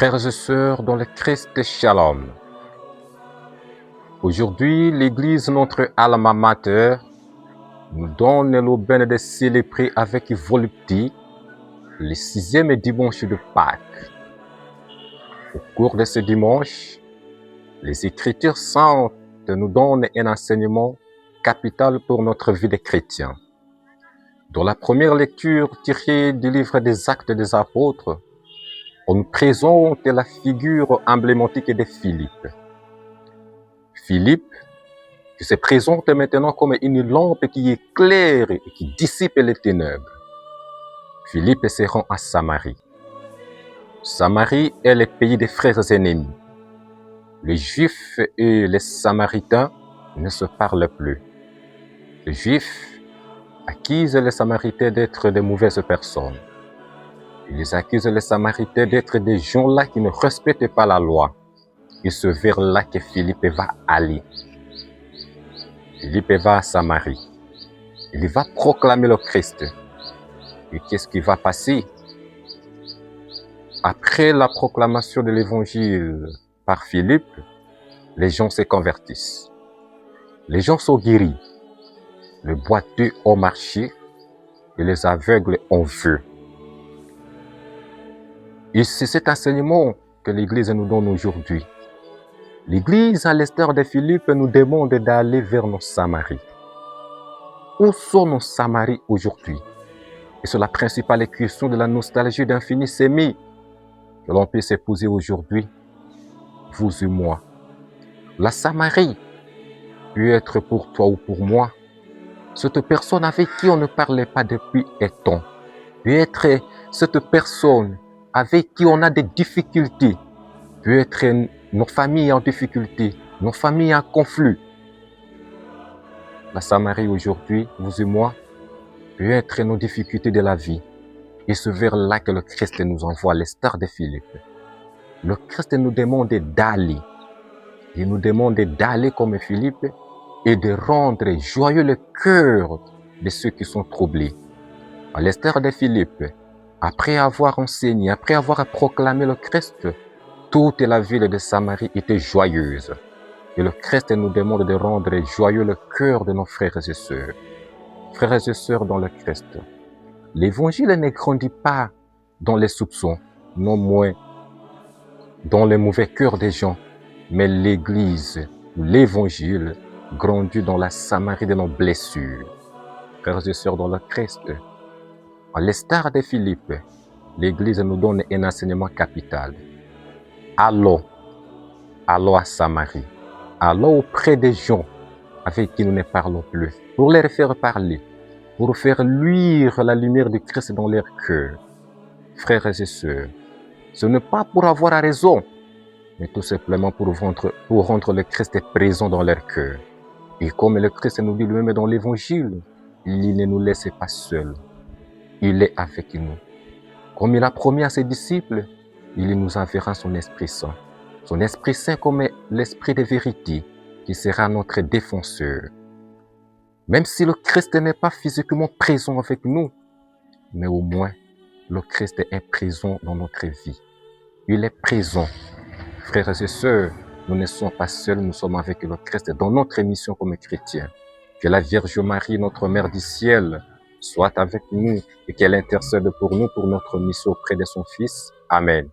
Frères et sœurs dans le Christ Shalom. Aujourd'hui, l'Église, notre alma mater, nous donne l'aubaine de célébrer avec volupté le 6e dimanche de Pâques. Au cours de ce dimanche, les Écritures saintes nous donnent un enseignement capital pour notre vie de chrétien. Dans la première lecture tirée du livre des Actes des Apôtres, on nous présente la figure emblématique de Philippe. Philippe, qui se présente maintenant comme une lampe qui éclaire et qui dissipe les ténèbres. Philippe se rend à Samarie. Samarie est le pays des frères ennemis. Les Juifs et les Samaritains ne se parlent plus. Les Juifs accusent les Samaritains d'être de mauvaises personnes. Ils accusent les Samaritains d'être des gens-là qui ne respectent pas la loi. Et c'est vers là que Philippe va aller. Philippe va à Samarie. Il va proclamer le Christ. Et qu'est-ce qui va passer? Après la proclamation de l'évangile par Philippe, les gens se convertissent. Les gens sont guéris. Les boiteux ont marché et les aveugles ont vu. Et c'est cet enseignement que l'Église nous donne aujourd'hui. L'Église, à l'instar de Philippe, nous demande d'aller vers nos Samaries. Où sont nos Samaries aujourd'hui? Et c'est la principale question de la nostalgie d'infini sémé que l'on peut se poser aujourd'hui, vous et moi. La Samarie peut être pour toi ou pour moi cette personne avec qui on ne parlait pas depuis un temps. Peut être cette personne avec qui on a des difficultés. Peut être nos familles en difficulté, nos familles en conflit. La Samarie aujourd'hui, vous et moi, peut être nos difficultés de la vie. Et c'est vers là que le Christ nous envoie, les stars de Philippe. Le Christ nous demande d'aller. Il nous demande d'aller comme Philippe et de rendre joyeux le cœur de ceux qui sont troublés. À l'instar de Philippe, après avoir enseigné, après avoir proclamé le Christ, toute la ville de Samarie était joyeuse. Et le Christ nous demande de rendre joyeux le cœur de nos frères et sœurs. Frères et sœurs dans le Christ, l'évangile ne grandit pas dans les soupçons, non moins dans les mauvais cœurs des gens, mais l'Église, l'évangile, grandit dans la Samarie de nos blessures. Frères et sœurs dans le Christ, à l'instar de Philippe, l'Église nous donne un enseignement capital. Allons à Samarie. Allons auprès des gens avec qui nous ne parlons plus, pour les faire parler, pour faire luire la lumière du Christ dans leur cœur. Frères et sœurs, ce n'est pas pour avoir raison, mais tout simplement pour rendre le Christ présent dans leur cœur. Et comme le Christ nous dit lui-même dans l'Évangile, il ne nous laisse pas seuls. Il est avec nous. Comme il a promis à ses disciples, il nous enverra son Esprit Saint. Son Esprit Saint comme l'Esprit de vérité, qui sera notre défenseur. Même si le Christ n'est pas physiquement présent avec nous, mais au moins, le Christ est présent dans notre vie. Il est présent. Frères et sœurs, nous ne sommes pas seuls, nous sommes avec le Christ dans notre mission comme chrétiens. Que la Vierge Marie, notre Mère du ciel, soit avec nous et qu'elle intercède pour nous, pour notre mission auprès de son Fils. Amen.